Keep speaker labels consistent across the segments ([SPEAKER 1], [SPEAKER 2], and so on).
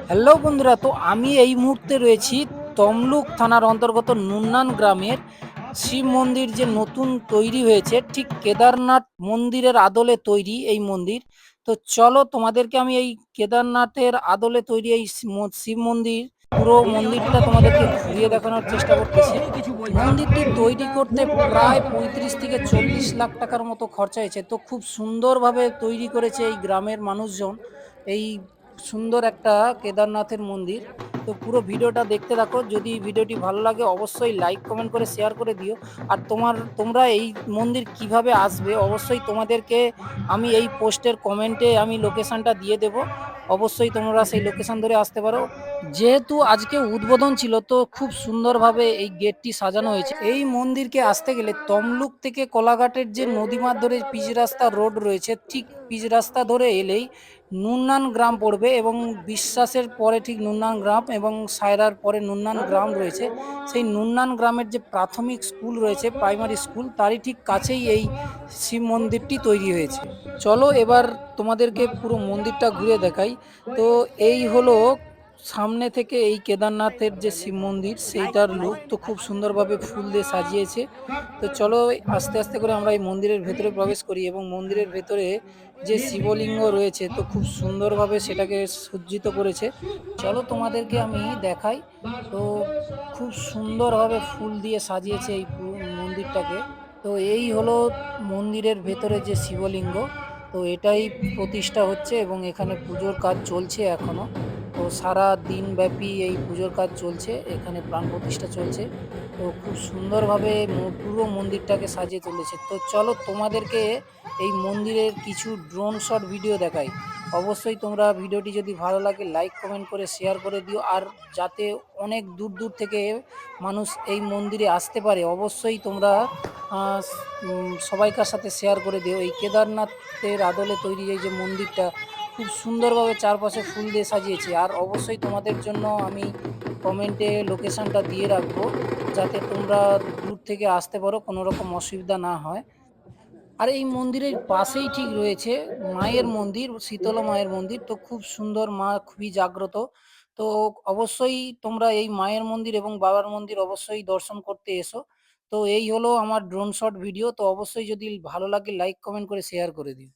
[SPEAKER 1] Hello বন্ধুরা, তো আমি এই মুহূর্তে রয়েছি তমলুক থানার অন্তর্গত নুন্নান গ্রামের শিব মন্দির যে নতুন তৈরি হয়েছে, ঠিক কেদারনাথ মন্দিরের আদলে তৈরি এই মন্দির। তো চলো তোমাদেরকে আমি এই কেদারনাথের আদলে তৈরি এই শিব মন্দির পুরো মন্দিরটা তোমাদেরকে ঘুরিয়ে দেখানোর চেষ্টা করতেছি। মন্দিরটি তৈরি করতে প্রায় 35 থেকে 40 লাখ টাকার মতো খরচা হয়েছে। তো খুব সুন্দরভাবে তৈরি করেছে এই গ্রামের মানুষজন এই সুন্দর একটা কেদারনাথের মন্দির। তো পুরো ভিডিওটা দেখতে থাকো। যদি ভিডিওটি ভালো লাগে অবশ্যই লাইক কমেন্ট করে শেয়ার করে দিও। আর তোমরা এই মন্দির কিভাবে আসবে অবশ্যই তোমাদেরকে আমি এই পোস্টের কমেন্টে আমি লোকেশনটা দিয়ে দেব। অবশ্যই তোমরা সেই লোকেশন ধরে আসতে পারো। যেহেতু আজকে উদ্বোধন ছিল, তো খুব সুন্দরভাবে এই গেটটি সাজানো হয়েছে। এই মন্দিরকে আসতে গেলে তমলুক থেকে কোলাঘাটের যে নদীমাঠ ধরে পিচ রাস্তা রোড রয়েছে, ঠিক পিচ রাস্তা ধরে এলেই নুন্নান গ্রাম পড়বে এবং বিশ্বাসের পরে ঠিক নুন্নান গ্রাম এবং সায়রার পরে নুন্নান গ্রাম রয়েছে। সেই নুন্নান গ্রামের যে প্রাথমিক স্কুল রয়েছে, প্রাইমারি স্কুল, তারই ঠিক কাছেই এই শিব মন্দিরটি তৈরি হয়েছে। চলো এবার তোমাদেরকে পুরো মন্দিরটা ঘুরে দেখাই। তো এই হলো সামনে থেকে এই কেদারনাথের যে শিব মন্দির সেইটার লুক। তো খুব সুন্দরভাবে ফুল দিয়ে সাজিয়েছে। তো চলো আস্তে আস্তে করে আমরা এই মন্দিরের ভেতরে প্রবেশ করি এবং মন্দিরের ভেতরে যে শিবলিঙ্গ রয়েছে তো খুব সুন্দরভাবে সেটাকে সজ্জিত করেছে। চলো তোমাদেরকে আমি দেখাই। তো খুব সুন্দরভাবে ফুল দিয়ে সাজিয়েছে এই মন্দিরটাকে। তো এই হলো মন্দিরের ভেতরে যে শিবলিঙ্গ। তো এটাই প্রতিষ্ঠা হচ্ছে এবং এখানে পুজোর কাজ চলছে এখনো। তো সারা দিন ব্যাপী এই পুজোর কাজ চলছে, এখানে প্রাণ প্রতিষ্ঠা চলছে। তো খুব সুন্দরভাবে পুরো মন্দিরটাকে সাজিয়ে তুলেছে। তো চলো তোমাদেরকে এই মন্দিরের কিছু ড্রোন শট ভিডিও দেখাই। অবশ্যই তোমরা ভিডিওটি যদি ভালো লাগে লাইক কমেন্ট করে শেয়ার করে দিও। আর যাতে অনেক দূর দূর থেকে মানুষ এই মন্দিরে আসতে পারে অবশ্যই তোমরা সবাইকার সাথে শেয়ার করে দিও। এই কেদারনাথের আদলে তৈরি এই যে মন্দিরটা খুব সুন্দরভাবে চারপাশে ফুল দিয়ে সাজিয়েছে। আর অবশ্যই তোমাদের জন্য আমি কমেন্টে লোকেশনটা দিয়ে রাখবো, যাতে তোমরা দূর থেকে আসতে পারো, কোনো রকম অসুবিধা না হয়। আর এই মন্দিরের পাশেই ঠিক রয়েছে মায়ের মন্দির, শীতলা মায়ের মন্দির। তো খুব সুন্দর, মা খুবই জাগ্রত। তো অবশ্যই তোমরা এই মায়ের মন্দির এবং বাবার মন্দির অবশ্যই দর্শন করতে এসো। তো এই হলো আমার ড্রোন শট ভিডিও। তো অবশ্যই যদি ভালো লাগে লাইক কমেন্ট করে শেয়ার করে দিও।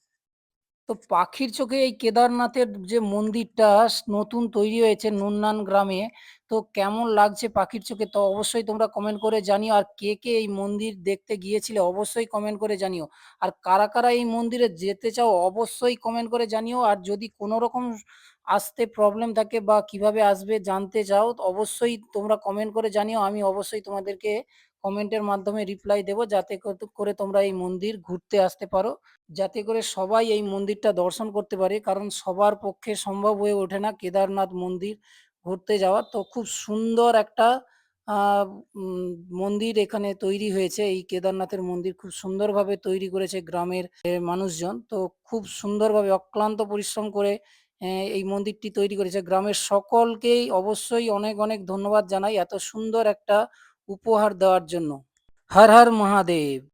[SPEAKER 1] তো পাখির চোখে এই কেদারনাথের যে মন্দিরটা নতুন তৈরি হয়েছে নুন্নান গ্রামে, তো কেমন লাগছে পাখির চোখে? তো অবশ্যই তোমরা কমেন্ট করে জানিও। আর কে কে এই মন্দির দেখতে গিয়েছিলে অবশ্যই কমেন্ট করে জানিও। আর কারা কারা এই মন্দিরে যেতে চাও অবশ্যই কমেন্ট করে জানিও। আর যদি কোনো রকম আসতে প্রবলেম থাকে বা কিভাবে আসবে জানতে চাও, তো অবশ্যই তোমরা কমেন্ট করে জানিও। আমি অবশ্যই তোমাদেরকে কমেন্টের মাধ্যমে রিপ্লাই দেব, যাতে করে তোমরা এই মন্দির ঘুরতে আসতে পারো, যাতে করে সবাই এই মন্দিরটা দর্শন করতে পারে। কারণ সবার পক্ষে সম্ভব হয়ে ওঠে না কেদারনাথ মন্দির ঘুরতে যাওয়া। তো খুব সুন্দর একটা আ উম মন্দির এখানে তৈরি হয়েছে। এই কেদারনাথের মন্দির খুব সুন্দরভাবে তৈরি করেছে গ্রামের মানুষজন। তো খুব সুন্দরভাবে অক্লান্ত পরিশ্রম করে এই মন্দিরটি তৈরি করেছে। গ্রামের সকলকেই অবশ্যই অনেক, অনেক ধন্যবাদ জানাই এত সুন্দর একটা উপহার দেওয়ার জন্য। হর হর মহাদেব!